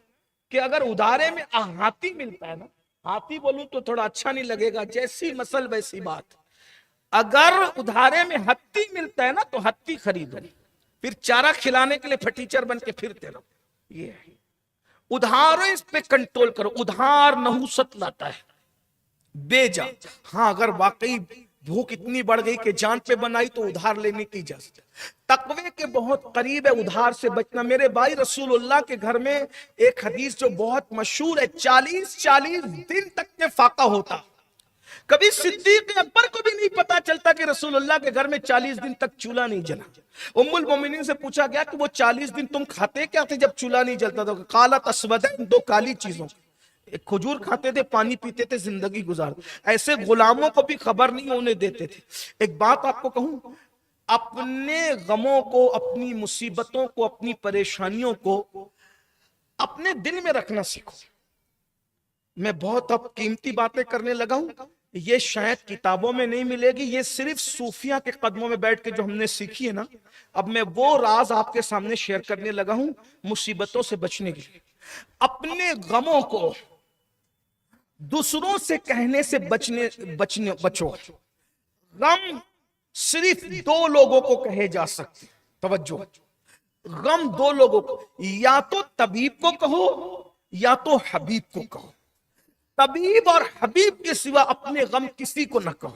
کہ اگر ادارے میں ہاتھی ملتا ہے نا، ہاتھی بولوں تو تھوڑا اچھا نہیں لگے گا، جیسی مسل ویسی بات۔ اگر ادارے میں ہتھی ملتا ہے نا تو ہتھی خریدو، پھر چارہ کھلانے کے لیے پھٹیچر بن کے پھرتے رہو۔ یہ ہے ادھار، اس پہ کنٹرول کرو۔ ادھار نحوست لاتا ہے، بے جا۔ ہاں اگر واقعی بھوک اتنی بڑھ گئی کہ جان پہ بنائی تو ادھار لینے کی اجازت ہے۔ تقوی کے بہت قریب ہے ادھار سے بچنا۔ میرے بھائی، رسول اللہ کے گھر میں ایک حدیث جو بہت مشہور ہے، 40 دن تک کے فاقہ ہوتا۔ کبھی صدیق اکبر کو بھی نہیں پتا چلتا کہ رسول اللہ کے گھر میں 40 دن تک چولہا نہیں جلا۔ ام المومنین سے پوچھا گیا کہ وہ 40 دن تم کھاتے کیا تھے جب چولہا نہیں جلتا تھا؟ قالت اسودین، 2 کالی چیزوں، ایک کھجور کھاتے تھے، پانی پیتے تھے، زندگی گزارتے۔ ایسے غلاموں کو بھی خبر نہیں ہونے دیتے تھے۔ ایک بات آپ کو کہوں، اپنے غموں کو، اپنی مصیبتوں کو، اپنی پریشانیوں کو اپنے دل میں رکھنا سیکھو۔ میں بہت اب قیمتی باتیں کرنے لگا ہوں، یہ شاید کتابوں میں نہیں ملے گی، یہ صرف صوفیہ کے قدموں میں بیٹھ کے جو ہم نے سیکھی ہے نا، اب میں وہ راز آپ کے سامنے شیئر کرنے لگا ہوں مصیبتوں سے بچنے کے لیے۔ اپنے غموں کو دوسروں سے کہنے سے بچو۔ غم صرف 2 لوگوں کو کہے جا سکتے، توجہ، غم 2 لوگوں کو، یا تو طبیب کو کہو یا تو حبیب کو کہو۔ طبیب اور حبیب کے سوا اپنے غم کسی کو نہ کہو۔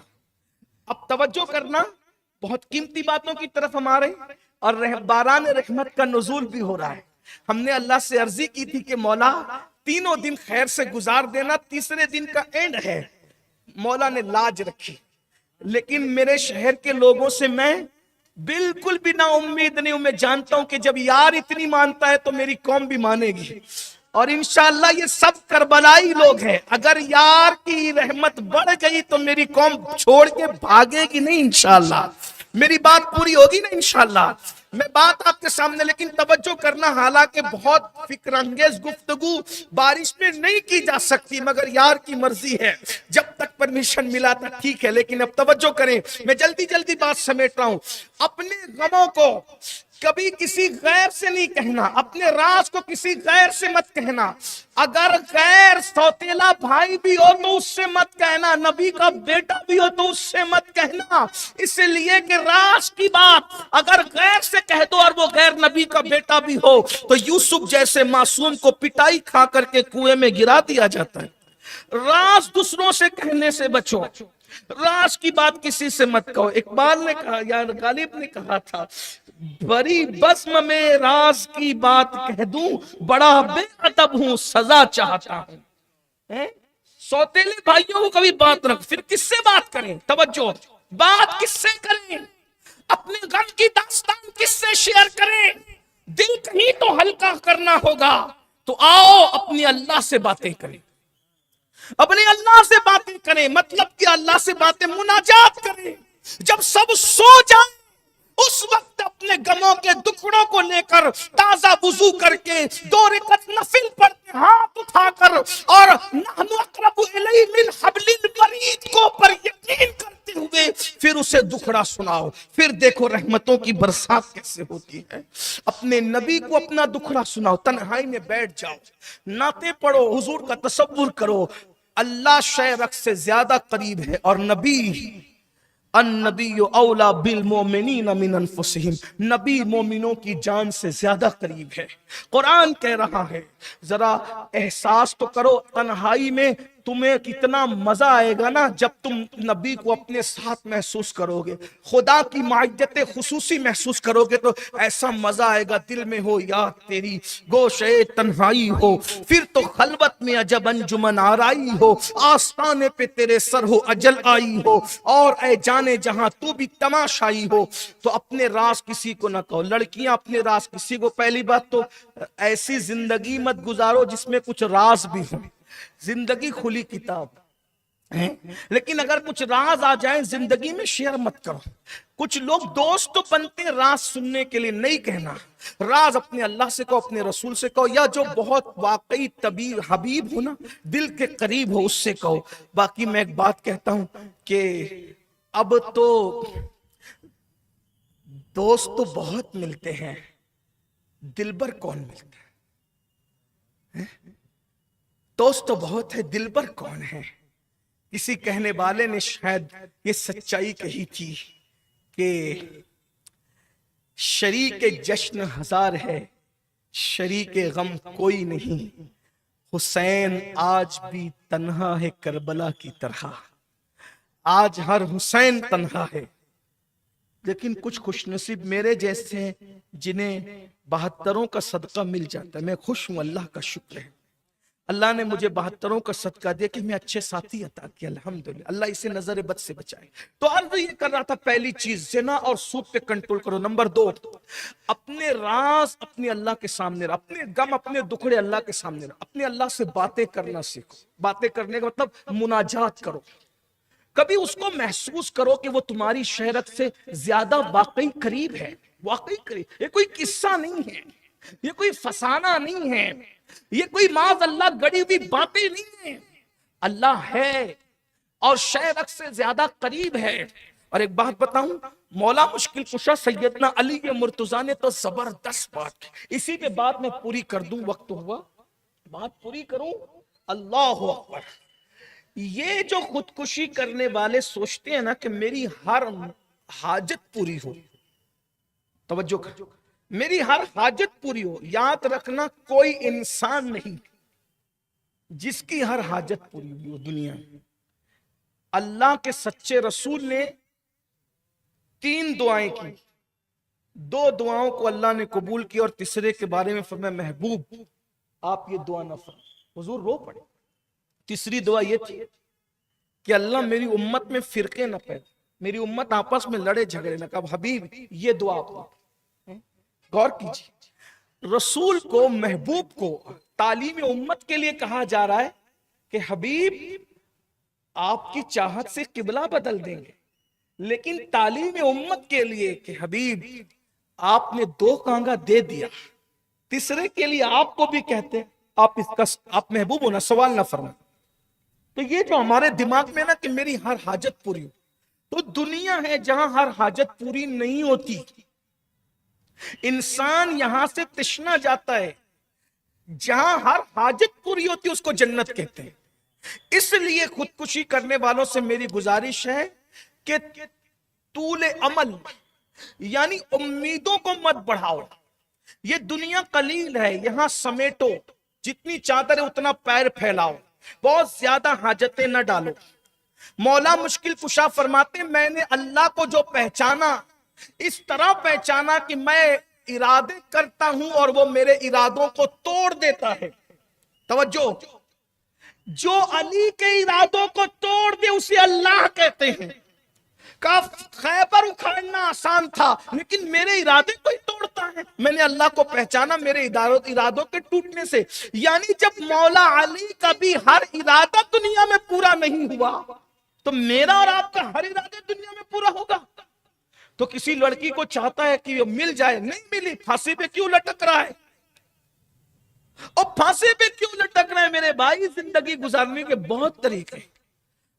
اب توجہ کرنا، بہت قیمتی باتوں کی طرف ہم آ رہے ہیں، اور باران رحمت کا نزول بھی ہو رہا ہے۔ ہم نے اللہ سے عرضی کی تھی کہ مولا 3 دن خیر سے گزار دینا، تیسرے دن کا اینڈ ہے۔ مولا نے لاج رکھی، لیکن میرے شہر کے لوگوں سے میں بالکل بھی نا امید نہیں ہوں۔ میں جانتا ہوں کہ جب یار اتنی مانتا ہے تو میری قوم بھی مانے گی، اور انشاءاللہ یہ سب کربلائی لوگ ہیں۔ اگر یار کی رحمت بڑھ گئی تو میری قوم چھوڑ کے بھاگے گی نہیں انشاءاللہ، میری بات پوری ہوگی نا انشاءاللہ۔ میں بات آپ کے سامنے، لیکن توجہ کرنا، حالانکہ بہت فکر انگیز گفتگو بارش میں نہیں کی جا سکتی، مگر یار کی مرضی ہے، جب تک پرمیشن ملا تھا ٹھیک ہے، لیکن اب توجہ کریں، میں جلدی بات سمیٹ رہا ہوں۔ اپنے غموں کو کبھی کسی غیر سے نہیں کہنا، اپنے راز کو کسی غیر سے مت کہنا۔ اگر غیر سوتیلا بھائی بھی ہو تو اس سے مت کہنا، نبی کا بیٹا بھی ہو تو اس سے مت کہنا، اس لیے کہ راز کی بات اگر غیر سے کہہ دو اور وہ غیر نبی کا بیٹا بھی ہو تو یوسف جیسے معصوم کو پٹائی کھا کر کے کنویں میں گرا دیا جاتا ہے۔ راز دوسروں سے کہنے سے بچو، راز کی بات کسی سے مت کہو۔ اقبال نے کہا یا غالب نے کہا تھا، بڑی بزم میں راز کی بات کہہ دوں، بڑا بے ادب ہوں سزا چاہتا ہوں۔ سوتیلے بھائیوں کو کبھی بات رکھ، پھر کس سے بات کریں؟ توجہ، بات کس سے کریں؟ اپنے غم کی داستان کس سے شیئر کریں؟ دل کہیں تو ہلکا کرنا ہوگا، تو آؤ اپنے اللہ سے باتیں کریں، اپنے اللہ سے باتیں کریں، مطلب کہ اللہ سے باتیں مناجات کریں۔ جب سب سو جائیں اس وقت اپنے غموں کے دکھڑوں کو لے کر تازہ وضو کر کے 2 رکعت نفل پڑھتے ہاتھ اٹھا کر، اور نحن اقرب الیہ من حبل الورید کو پر یقین کرتے ہوئے پھر اسے دکھڑا سناؤ، پھر دیکھو رحمتوں کی برسات کیسے ہوتی ہے۔ اپنے نبی کو اپنا دکھڑا سناؤ، تنہائی میں بیٹھ جاؤ، نعتیں پڑھو، حضور کا تصور کرو۔ اللہ شیرک سے زیادہ قریب ہے، اور نبی النبی اولا بالمؤمنین من انفسہم، نبی مومنوں کی جان سے زیادہ قریب ہے۔ قرآن کہہ رہا ہے، ذرا احساس تو کرو تنہائی میں تمہیں کتنا مزہ آئے گا نا جب تم نبی کو اپنے ساتھ محسوس کرو گے، خدا کی معیت خصوصی محسوس کرو گے تو ایسا مزہ آئے گا، دل میں ہو یاد تیری، گوشے تنہائی ہو، پھر تو خلوت میں عجب انجمن آرائی ہو، آستانے پہ تیرے سر ہو اجل آئی ہو، اور اے جانے جہاں تو بھی تماشائی ہو۔ تو اپنے راز کسی کو نہ کہو، لڑکیاں اپنے راز کسی کو، پہلی بات تو ایسی زندگی مت گزارو جس میں کچھ راز بھی ہوں، زندگی کھلی کتاب ہے، لیکن اگر کچھ راز آ جائیں زندگی میں شیئر مت کرو۔ کچھ لوگ دوست تو بنتے راز سننے کے لیے، نہیں کہنا راز اپنے اللہ سے کہو، اپنے رسول سے کہو، یا جو بہت واقعی طبیب حبیب ہو نا، دل کے قریب ہو، اس سے کہو۔ باقی میں ایک بات کہتا ہوں کہ اب تو دوست تو بہت ملتے ہیں، دلبر کون ملتا ہے؟ دوست تو بہت ہے، دلبر کون ہے؟ کسی کہنے والے نے شاید یہ سچائی کہی تھی کہ شریک جشن ہزار ہے، شریک غم کوئی نہیں، حسین آج بھی تنہا ہے کربلا کی طرح۔ آج ہر حسین تنہا ہے، لیکن کچھ خوش نصیب میرے جیسے ہیں جنہیں 72 کا صدقہ مل جاتا ہے۔ میں خوش ہوں، اللہ کا شکر ہے، اللہ نے مجھے 72 کا صدقہ دیا کہ میں اچھے ساتھی عطا کیا، الحمدللہ، اللہ اسے نظر بد سے بچائے۔ تو عرض یہ کر رہا تھا، پہلی چیز زنا اور سود پہ کنٹرول کرو۔ نمبر 2، اپنے راز اپنے اللہ کے سامنے رکھ، اپنے غم اپنے دکھڑے اللہ کے سامنے رکھ، اپنے اللہ سے باتیں کرنا سیکھو۔ باتیں کرنے کا مطلب مناجات کرو، کبھی اس کو محسوس کرو کہ وہ تمہاری شہرت سے زیادہ واقعی قریب ہے، واقعی قریب۔ یہ کوئی قصہ نہیں ہے، یہ کوئی فسانہ نہیں ہے، یہ کوئی معاذ اللہ گڑی ہوئی باتیں نہیں ہیں، اللہ ہے اور شہرت سے زیادہ قریب ہے۔ اور ایک بات بتاؤں، مولا مشکل کشا سیدنا علی مرتضیٰ نے تو زبردست بات کی، اسی پہ بات میں پوری کر دوں، وقت ہوا بات پوری کروں۔ اللہ اکبر، یہ جو خودکشی کرنے والے سوچتے ہیں نا کہ میری ہر حاجت پوری ہو، توجہ کر، میری ہر حاجت پوری ہو، یاد رکھنا کوئی انسان نہیں جس کی ہر حاجت پوری ہوئی ہو دنیا میں۔ اللہ کے سچے رسول نے 3 دعائیں کی، 2 دعاؤں کو اللہ نے قبول کی اور تیسرے کے بارے میں فرمایا محبوب آپ یہ دعا نہ فرمائیں، حضور رو پڑے۔ تیسری دعا یہ تھی کہ اللہ میری امت میں فرقے نہ پیدا، میری امت آپس میں لڑے جھگڑے نہ۔ کہا حبیب یہ دعا آپ غور کیجیے، رسول کو محبوب کو تعلیم امت کے لیے کہا جا رہا ہے کہ حبیب آپ کی چاہت سے قبلہ بدل دیں گے، لیکن تعلیم امت کے لیے کہ حبیب آپ نے 2 کانگا دے دیا، تیسرے کے لیے آپ کو بھی کہتے آپ محبوب ہونا، سوال نہ فرمائیں۔ تو یہ جو ہمارے دماغ میں نا کہ میری ہر حاجت پوری ہو، تو دنیا ہے جہاں ہر حاجت پوری نہیں ہوتی، انسان یہاں سے تشنا جاتا ہے، جہاں ہر حاجت پوری ہوتی ہے اس کو جنت کہتے ہیں۔ اس لیے خودکشی کرنے والوں سے میری گزارش ہے کہ طول عمل یعنی امیدوں کو مت بڑھاؤ، یہ دنیا قلیل ہے، یہاں سمیٹو، جتنی چادر ہے اتنا پیر پھیلاؤ، بہت زیادہ حاجتیں نہ ڈالو۔ مولا مشکل کشا فرماتے میں نے اللہ کو جو پہچانا اس طرح پہچانا کہ میں ارادے کرتا ہوں اور وہ میرے ارادوں کو توڑ دیتا ہے۔ توجہ، جو علی کے ارادوں کو توڑ دے اسے اللہ کہتے ہیں۔ خیبر اکھاڑنا آسان تھا لیکن میرے ارادے کو ہی توڑتا ہے۔ میں نے اللہ کو پہچانا میرے ارادوں کے ٹوٹنے سے، یعنی جب مولا علی کا بھی ہر ارادہ دنیا میں پورا نہیں ہوا تو میرا اور آپ کا ہر ارادہ دنیا میں پورا ہوگا۔ تو کسی لڑکی کو چاہتا ہے کہ وہ مل جائے، نہیں ملی، پھانسی پہ کیوں لٹک رہا ہے؟ اور پھانسی پہ کیوں لٹک رہے ہیں میرے بھائی؟ زندگی گزارنے کے بہت طریقے۔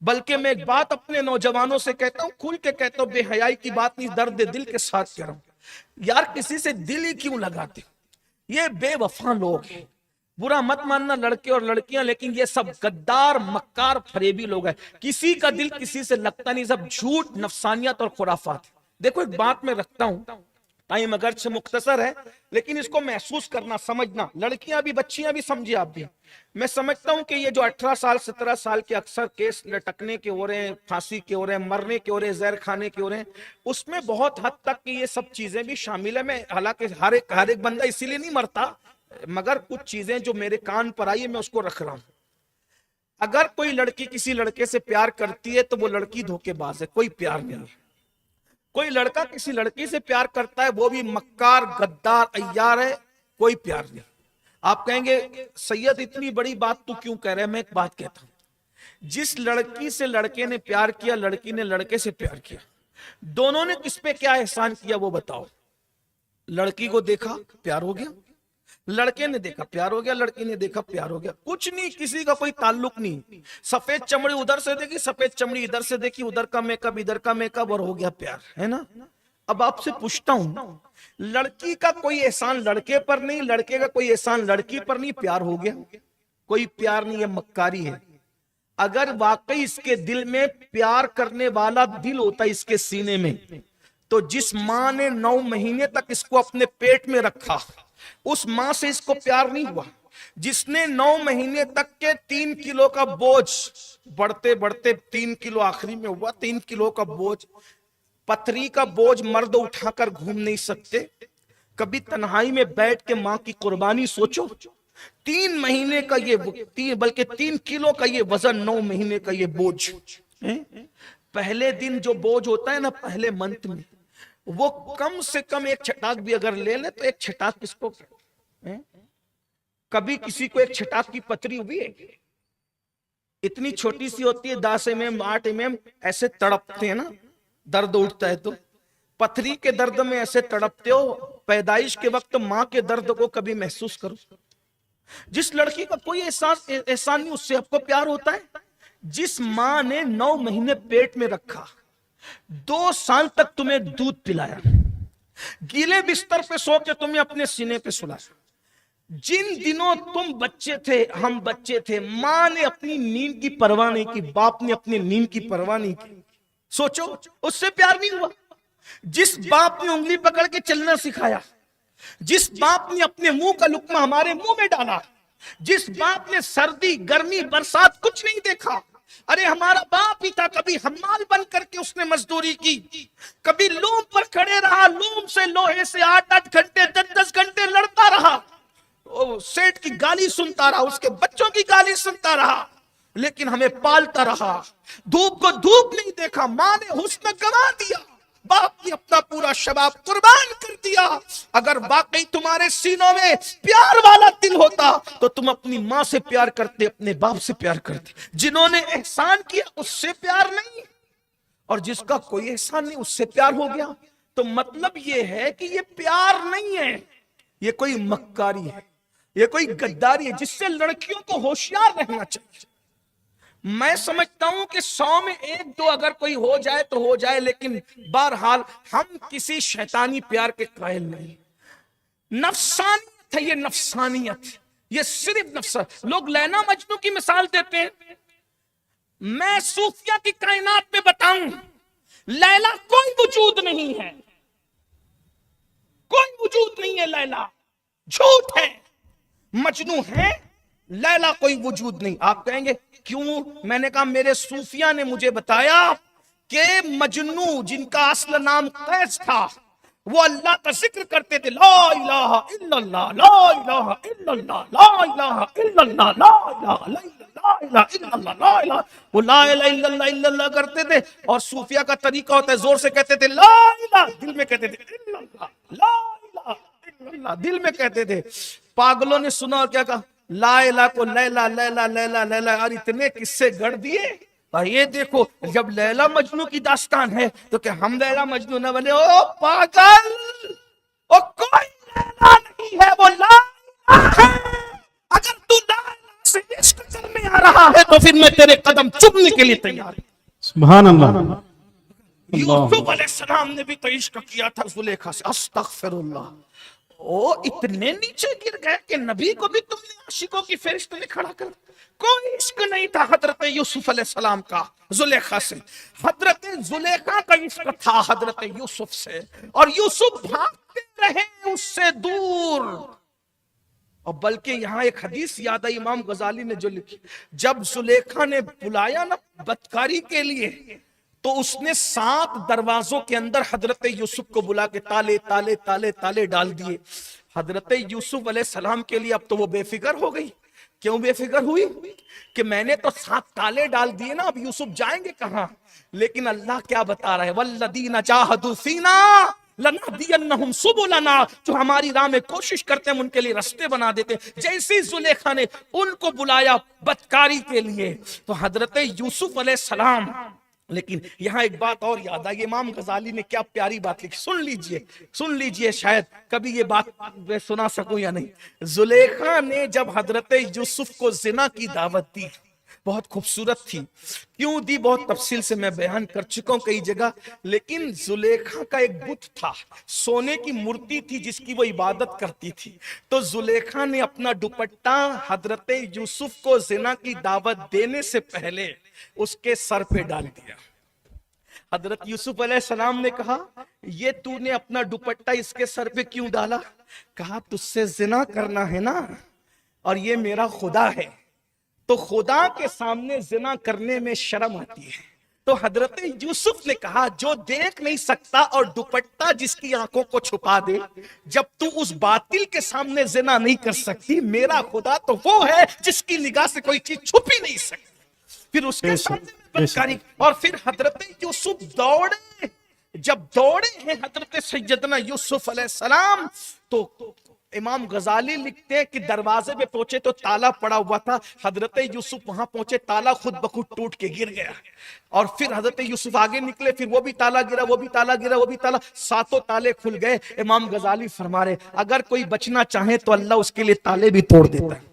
بلکہ میں ایک بات اپنے نوجوانوں سے کہتا ہوں، کھل کے کہتا ہوں، بے حیائی کی بات نہیں، درد دل کے ساتھ کہہ رہا ہوں، یار کسی سے دل ہی کیوں لگاتے؟ یہ بے وفا لوگ ہیں، برا مت ماننا لڑکے اور لڑکیاں، لیکن یہ سب غدار مکار فریبی لوگ ہیں، کسی کا دل کسی سے لگتا نہیں، سب جھوٹ نفسانیت اور خرافات۔ دیکھو ایک بات میں رکھتا ہوں، ٹائم اگرچہ مختصر ہے لیکن اس کو محسوس کرنا، سمجھنا، لڑکیاں بھی بچیاں بھی سمجھے آپ بھی۔ میں سمجھتا ہوں کہ یہ جو 18 سال 17 سال کے اکثر کیس لٹکنے کے ہو رہے ہیں، پھانسی کے ہو رہے ہیں، مرنے کے ہو رہے ہیں، زہر کھانے کے ہو رہے ہیں، اس میں بہت حد تک یہ سب چیزیں بھی شامل ہیں۔ میں حالانکہ ہر ایک بندہ اسی لیے نہیں مرتا، مگر کچھ چیزیں جو میرے کان پر آئی ہے میں اس کو رکھ رہا ہوں۔ اگر کوئی لڑکی کسی لڑکے سے پیار کرتی ہے تو وہ لڑکی دھوکے باز ہے، کوئی پیار نہیں ہے۔ کوئی لڑکا کسی لڑکی سے پیار کرتا ہے وہ بھی مکار غدار عیار ہے، کوئی پیار نہیں۔ آپ کہیں گے سید اتنی بڑی بات تو کیوں کہہ رہے ہیں؟ میں ایک بات کہتا ہوں، جس لڑکی سے لڑکے نے پیار کیا، لڑکی نے لڑکے سے پیار کیا، دونوں نے کس پہ کیا احسان کیا وہ بتاؤ؟ لڑکی کو دیکھا پیار ہو گیا، لڑکے نے دیکھا پیار ہو گیا، لڑکی نے دیکھا پیار ہو گیا، کچھ نہیں، کسی کا کوئی تعلق نہیں۔ سفید چمڑی ادھر سے دیکھی، سفید چمڑی ادھر سے دیکھی، ادھر کا میک اپ ادھر کا میک اپ، اور ہو گیا پیار، ہے نا؟ اب آپ سے پوچھتا ہوں، لڑکی کا کوئی احسان لڑکے پر نہیں، لڑکے کا کوئی احسان لڑکی پر نہیں، پیار ہو گیا؟ کوئی پیار نہیں ہے، مکاری ہے۔ اگر واقعی اس کے دل میں پیار کرنے والا دل ہوتا ہے اس کے سینے میں، تو جس ماں نے 9 مہینے تک اس کو اپنے پیٹ میں رکھا اس ماں سے اس کو پیار نہیں ہوا؟ جس نے 9 مہینے تک کے 3 کلو کا بوجھ بڑھتے بڑھتے 3 کلو آخری میں ہوا، 3 کلو کا بوجھ، پتھری کا بوجھ مرد اٹھا کر گھوم نہیں سکتے، کبھی تنہائی میں بیٹھ کے ماں کی قربانی سوچو۔ 3 مہینے کا یہ بلکہ 3 کلو کا یہ وزن، 9 مہینے کا یہ بوجھ، پہلے دن جو بوجھ ہوتا ہے نا، پہلے منتھ میں وہ کم سے کم ایک چھٹاک بھی اگر لے لے تو ایک چھٹاک کس کو، کبھی کسی کو ایک چھٹاک کی پتری ہوئی ہے؟ اتنی چھوٹی سی ہوتی ہے، 10 mm 8 mm، ایسے تڑپتے ہیں نا، درد اٹھتا ہے تو پتھری کے درد میں ایسے تڑپتے ہو، پیدائش کے وقت ماں کے درد کو کبھی محسوس کرو۔ جس لڑکی کا کوئی احسان نہیں، اس سے آپ کو پیار ہوتا ہے؟ جس ماں نے 9 مہینے پیٹ میں رکھا، 2 سال تک تمہیں دودھ پلایا، گیلے بستر پہ سو کے تمہیں اپنے سینے پہ سلایا، جن دنوں تم بچے تھے، ہم بچے تھے، ماں نے اپنی نیند کی پرواہ نہیں کی، باپ نے اپنی نیند کی پرواہ نہیں کی، سوچو اس سے پیار نہیں ہوا؟ جس باپ نے انگلی پکڑ کے چلنا سکھایا، جس باپ نے اپنے منہ کا لقمہ ہمارے منہ میں ڈالا، جس باپ نے سردی گرمی برسات کچھ نہیں دیکھا، ارے ہمارا باپ ہی تھا، کبھی حمال بن کر کے اس نے مزدوری کی، کبھی لوم پر کھڑے رہا، لوم سے لوہے سے 8-8 گھنٹے 10-10 گھنٹے لڑتا رہا، سیٹ کی گالی سنتا رہا، اس کے بچوں کی گالی سنتا رہا، لیکن ہمیں پالتا رہا، دھوپ کو دھوپ نہیں دیکھا، ماں نے حسن گنوا دیا، باپ نے اپنا پورا شباب قربان کر دیا۔ اگر واقعی تمہارے سینوں میں پیار والا دل ہوتا تو تم اپنی ماں سے پیار کرتے، اپنے باپ سے پیار کرتے۔ جنہوں نے احسان کیا اس سے پیار نہیں، اور جس کا کوئی احسان نہیں اس سے پیار ہو گیا۔ تو مطلب یہ ہے کہ یہ پیار نہیں ہے، یہ کوئی مکاری ہے، یہ کوئی غداری ہے، جس سے لڑکیوں کو ہوشیار رہنا چاہیے۔ میں سمجھتا ہوں کہ 100 میں 1-2 اگر کوئی ہو جائے تو ہو جائے، لیکن بہرحال ہم کسی شیطانی پیار کے قائل نہیں۔ نفسانیت ہے یہ، نفسانیت، یہ صرف نفس۔ لوگ لیلا مجنو کی مثال دیتے ہیں، میں صوفیہ کی کائنات میں بتاؤں لیلا کوئی وجود نہیں ہے، کوئی وجود نہیں ہے، لیلا جھوٹ ہے، مجنو ہے، لیلا کوئی وجود نہیں۔ آپ کہیں گے کیوں؟ میں نے کہا میرے صوفیہ نے مجھے بتایا کہ مجنو جن کا اصل نام قیس تھا، وہ اللہ کا ذکر کرتے تھے، لا الہ الا اللہ، لا الہ الا اللہ، لا الہ الا اللہ، لا الہ الا اللہ، لا الہ، وہ لا الہ الا اللہ الا اللہ کرتے تھے۔ اور صوفیہ کا طریقہ ہوتا ہے زور سے کہتے تھے لا الہ، دل میں کہتے تھے الا اللہ، لا الہ الا اللہ، دل میں کہتے تھے۔ پاگلوں نے سنا اور کیا کہا، لا الہ کو لیلا لیلا لیلا لیلا، اور اتنے قصے گڑ دیے۔ اور یہ دیکھو جب لیلا مجنو کی داستان ہے تو کہ ہم لیلا مجنو نہ بنے؟ او پاگل، او کوئی لیلا نہیں ہے، وہ لا الہ ہے۔ اگر تو لا الہ سے عشق کرنے آ رہا ہے تو پھر میں تیرے قدم چومنے کے لیے تیار ہوں۔ سبحان اللہ۔ یوسف علیہ السلام نے بھی تو عشق کیا تھا زلیخا سے، استغفر اللہ۔ او اتنے نیچے گر گئے کہ نبی کو بھی تم نے عاشقوں کی فہرست میں کھڑا کر۔ کوئی عشق نہیں تھا حضرت یوسف علیہ السلام کا زلیخا سے، حضرت زلیخا کا عشق تھا حضرت یوسف سے، اور یوسف بھاگتے رہے اس سے دور۔ اور بلکہ یہاں ایک حدیث یاد آئی امام غزالی نے جو لکھی، جب زلیخا نے بلایا نا بدکاری کے لیے تو اس نے 7 دروازوں کے اندر حضرت یوسف کو بلا کے تالے تالے تالے تالے ڈال دیے۔ حضرت یوسف علیہ السلام کے لیے اب تو وہ بے فکر ہو گئی۔ کیوں بے فکر ہوئی؟ کہ میں نے تو 7 تالے ڈال دیے نا، اب یوسف جائیں گے کہاں؟ لیکن اللہ کیا بتا رہا ہے، والذین جاہدوا فینا لنہدینہم سبلنا، جو ہماری راہ میں کوشش کرتے ہیں ہم ان کے لیے رستے بنا دیتے ہیں۔ جیسے زلیخا نے ان کو بلایا بدکاری کے لیے تو حضرت یوسف علیہ السلام، لیکن یہاں ایک بات اور یاد آئی، امام غزالی نے کیا پیاری بات لکھی، سن لیجئے، شاید کبھی یہ بات میں سنا سکوں یا نہیں۔ زلیخا نے جب حضرت یوسف کو زنا کی دعوت دی، بہت خوبصورت تھی، کیوں دی بہت تفصیل سے میں بیان کر چکا ہوں کئی جگہ، لیکن زلیخا کا ایک بت تھا، سونے کی مورتی تھی جس کی وہ عبادت کرتی تھی، تو زلیخا نے اپنا دوپٹہ حضرت یوسف کو زنا کی دعوت دینے سے پہلے اس کے سر پہ ڈال دیا۔ حضرت یوسف علیہ السلام نے کہا یہ تو نے اپنا دوپٹہ اس کے سر پہ کیوں ڈالا؟ کہا تجھ سے زنا کرنا ہے نا، اور یہ میرا خدا ہے، تو خدا کے سامنے زنا کرنے میں شرم آتی ہے۔ تو حضرت یوسف نے کہا جو دیکھ نہیں سکتا اور دوپٹہ جس کی آنکھوں کو چھپا دے، جب تو اس باطل کے سامنے زنا نہیں کر سکتی، میرا خدا تو وہ ہے جس کی نگاہ سے کوئی چیز چھپی نہیں سکتی۔ پھر اس کے سامنے بدکاری، اور پھر حضرت یوسف دوڑے، جب دوڑے ہیں حضرت سیدنا یوسف علیہ السلام تو امام غزالی لکھتے ہیں کہ دروازے پہ پہنچے تو تالا پڑا ہوا تھا، حضرت یوسف وہاں پہنچے تالا خود بخود ٹوٹ کے گر گیا، اور پھر حضرت یوسف آگے نکلے، پھر وہ بھی تالا گرا، وہ بھی تالا گرا، وہ بھی تالا، 7 تالے کھل گئے۔ امام غزالی فرما رہے اگر کوئی بچنا چاہے تو اللہ اس کے لیے تالے بھی توڑ دیتا ہے۔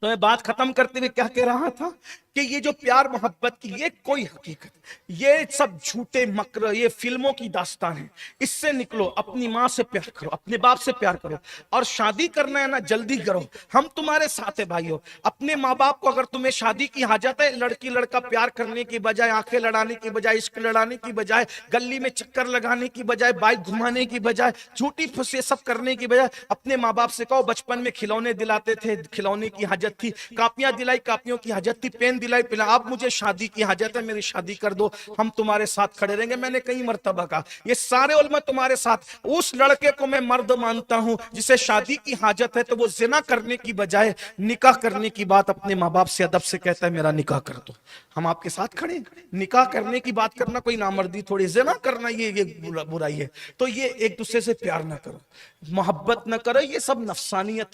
تو میں بات ختم کرتے ہوئے کیا کہہ رہا تھا کہ یہ جو پیار محبت کی یہ کوئی حقیقت، یہ سب جھوٹے مکر، یہ فلموں کی داستان ہے، اس سے نکلو، اپنی ماں سے پیار کرو، اپنے باپ سے پیار کرو، اور شادی کرنا ہے نا جلدی کرو، ہم تمہارے ساتھ ہیں بھائیو۔ اپنے ماں باپ کو اگر تمہیں شادی کی حاجت ہے، لڑکی لڑکا پیار کرنے کی بجائے، آنکھیں لڑانے کی بجائے، عشق لڑانے کی بجائے، گلی میں چکر لگانے کی بجائے، بائک گھمانے کی بجائے، جھوٹی پھنسے سب کرنے کی بجائے، اپنے ماں باپ سے کہو بچپن میں کھلونے دلاتے تھے، کھلونے کی حاجت تھی، کاپیاں دلائی، کاپیوں کی حاجت تھی، پین دلائی، پلا، اب مجھے شادی کی حاجت ہے، میری شادی کر دو، ہم تمہارے ساتھ کھڑے رہیں گے۔ میں نے کئی مرتبہ کہا یہ سارے علماء تمہارے ساتھ، اس لڑکے کو میں مرد مانتا ہوں جسے شادی کی حاجت ہے تو وہ زنا کرنے کی بجائے نکاح کرنے کی بات اپنے ماں باپ سے ادب سے کہتا ہے میرا نکاح کر دو، ہم آپ کے ساتھ کھڑے ہیں۔ نکاح کرنے کی بات کرنا کوئی نامردی تھوڑی، زنا کرنا یہ برائی ہے۔ تو یہ ایک دوسرے سے پیار نہ کرو، محبت نہ کرو، یہ سب نفسانیت ہے۔